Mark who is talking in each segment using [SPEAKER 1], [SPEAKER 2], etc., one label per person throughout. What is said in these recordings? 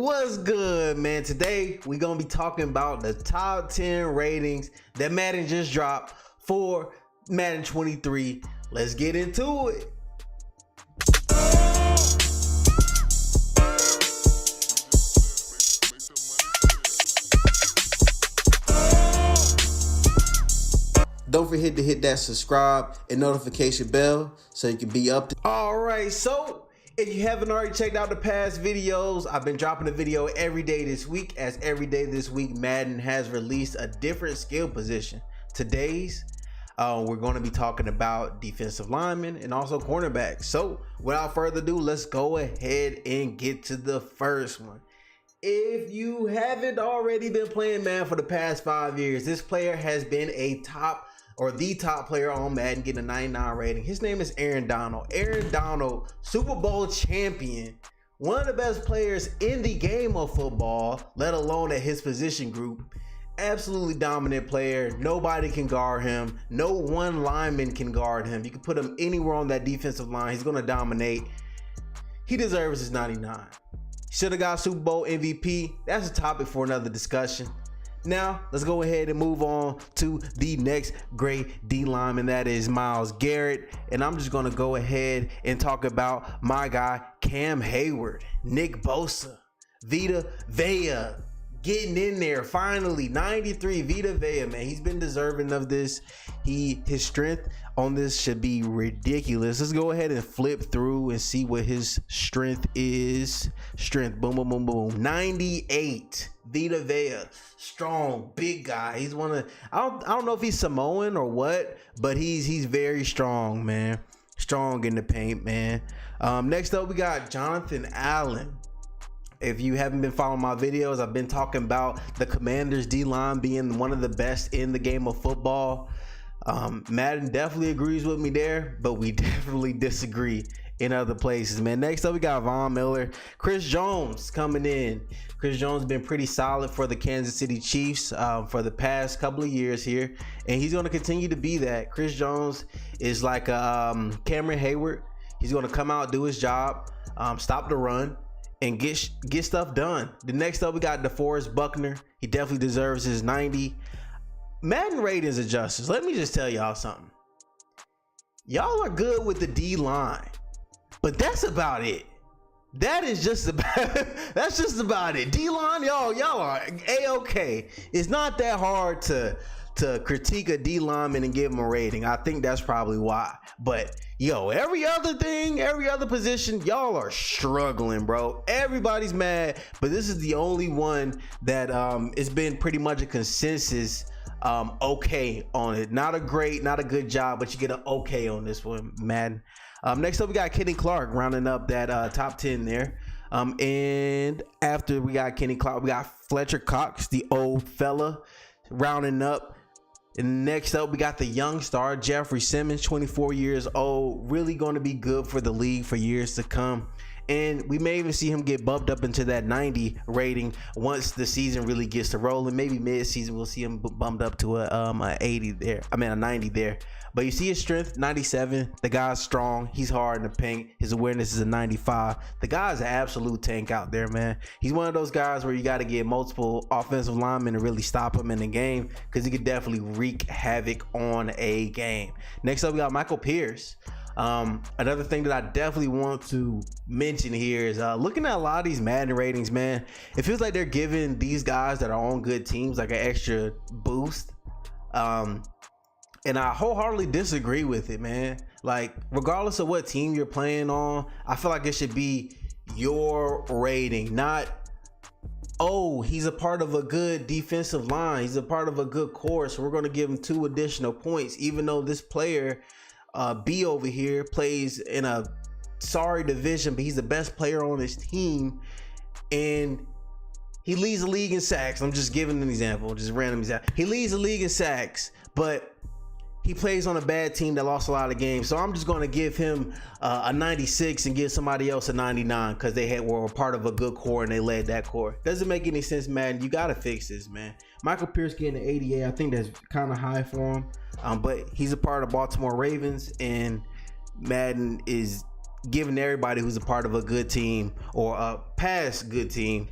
[SPEAKER 1] What's good, man? Today we're gonna be talking about the top 10 ratings that Madden just dropped for Madden 23. Let's get into it. Don't forget to hit that subscribe and notification bell so you can be up to. All right, so if you haven't already checked out the past videos, I've been dropping a video every day this week, as every day this week Madden has released a different skill position. Today's we're going to be talking about defensive linemen and also cornerbacks. So without further ado, let's go ahead and get to the first one. If you haven't already been playing Madden for the past 5 years, this player has been the top player on Madden, getting a 99 rating. His name is Aaron Donald. Aaron Donald, Super Bowl champion, one of the best players in the game of football, let alone at his position group. Absolutely dominant player. Nobody can guard him. No one lineman can guard him. You can put him anywhere on that defensive line. He's going to dominate. He deserves his 99. Should have got Super Bowl MVP. That's a topic for another discussion. Now, let's go ahead and move on to the next great D lineman, that is Myles Garrett. And I'm just going to go ahead and talk about my guy, Cam Hayward, Nick Bosa, Vita Vea, getting in there finally. 93 Vita Vea, man. He's been deserving of this. His strength on this should be ridiculous. Let's go ahead and flip through and see what his strength is. Strength, boom, boom, boom, boom. 98 Vita Vea, strong, big guy. He's one of, I don't know if he's Samoan or what, but he's very strong, man. Strong in the paint, man. Next up, we got Jonathan Allen. If you haven't been following my videos, I've been talking about the Commanders D-line being one of the best in the game of football. Madden definitely agrees with me there, but we definitely disagree in other places, man. Next up, we got Von Miller. Chris Jones coming in. Chris Jones has been pretty solid for the Kansas City Chiefs for the past couple of years here, and he's going to continue to be that. Chris Jones is like Cameron Hayward. He's going to come out, do his job, stop the run, and get stuff done. The next up, we got DeForest Buckner. He definitely deserves his 90. Madden ratings adjusters, let me just tell y'all something. Y'all are good with the D-line, but that's about it. That is just about that's just about it. D-line, y'all are A-okay. It's not that hard to critique a D lineman and give him a rating. I think that's probably why. But yo, every other thing, every other position, y'all are struggling, bro. Everybody's mad, but this is the only one that it's been pretty much a consensus okay on it. Not a great, not a good job, but you get an okay on this one, Madden. Next up, we got Kenny Clark rounding up that top 10 there. And after we got Kenny Clark, we got Fletcher Cox, the old fella, rounding up. And next up, we got the young star, Jeffrey Simmons, 24 years old, really going to be good for the league for years to come. And we may even see him get bumped up into that 90 rating once the season really gets to rolling. Maybe mid-season we'll see him bumped up to a 80 there. I mean a 90 there. But you see his strength, 97. The guy's strong. He's hard in the paint. His awareness is a 95. The guy's an absolute tank out there, man. He's one of those guys where you got to get multiple offensive linemen to really stop him in the game, because he could definitely wreak havoc on a game. Next up, we got Michael Pierce. Another thing that I definitely want to mention here is looking at a lot of these Madden ratings, man. It feels like they're giving these guys that are on good teams like an extra boost. And I wholeheartely disagree with it, man. Like, regardless of what team you're playing on, I feel like it should be your rating, not, oh, he's a part of a good defensive line, he's a part of a good core, so we're going to give him 2 additional points, even though this player B over here plays in a sorry division, but he's the best player on his team and he leads the league in sacks. I'm just giving an example, just random example. He leads the league in sacks, but he plays on a bad team that lost a lot of games. So I'm just going to give him a 96 and give somebody else a 99 because they were part of a good core and they led that core. Doesn't make any sense, man. You got to fix this, man. Michael Pierce getting an 88, I think that's kind of high for him. But he's a part of Baltimore Ravens, and Madden is giving everybody who's a part of a good team or a past good team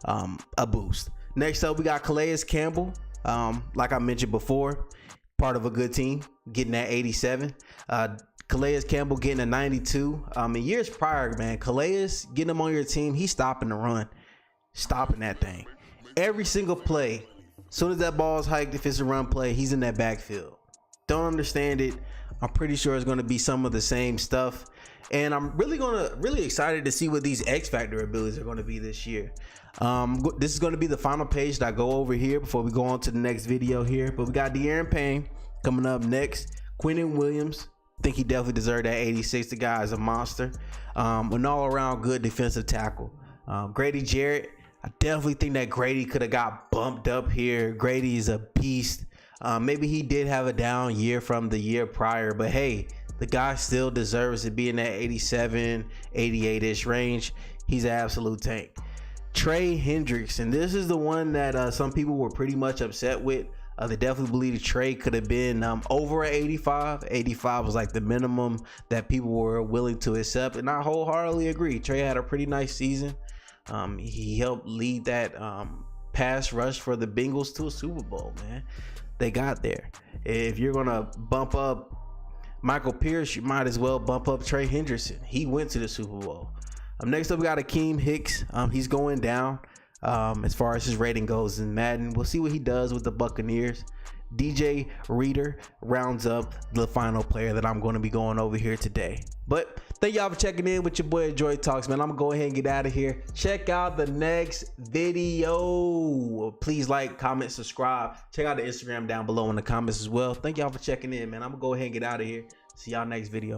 [SPEAKER 1] a boost. Next up, we got Calais Campbell. Like I mentioned before, part of a good team, getting that 87. Calais Campbell getting a 92. In years prior, man, Calais getting him on your team, he's stopping the run, stopping that thing. Every single play, as soon as that ball is hiked, if it's a run play, he's in that backfield. Don't understand it. I'm pretty sure it's going to be some of the same stuff. And I'm really excited to see what these X Factor abilities are going to be this year. This is going to be the final page that I go over here before we go on to the next video here. But we got De'Aaron Payne coming up next. Quinnen Williams, I think he definitely deserved that 86. The guy is a monster. An all-around good defensive tackle. Grady Jarrett, I definitely think that Grady could have got bumped up here. Grady is a beast. Maybe he did have a down year from the year prior, but hey, the guy still deserves to be in that 87, 88-ish range. He's an absolute tank. Trey Hendrickson, this is the one that some people were pretty much upset with. They definitely believe Trey could have been over an 85. 85 was like the minimum that people were willing to accept, and I wholeheartedly agree. Trey had a pretty nice season. He helped lead that pass rush for the Bengals to a Super Bowl, man. They got there. If you're gonna bump up Michael Pierce, you might as well bump up Trey Hendrickson. He went to the Super Bowl. Next up, we got Akeem Hicks. He's going down as far as his rating goes in Madden. We'll see what he does with the Buccaneers. DJ Reader rounds up the final player that I'm going to be going over here today. But thank y'all for checking in with your boy Joy Talks, man. I'm gonna go ahead and get out of here. Check out the next video. Please like, comment, subscribe. Check out the Instagram down below in the comments as well. Thank y'all for checking in, man. I'm gonna go ahead and get out of here. See y'all next video.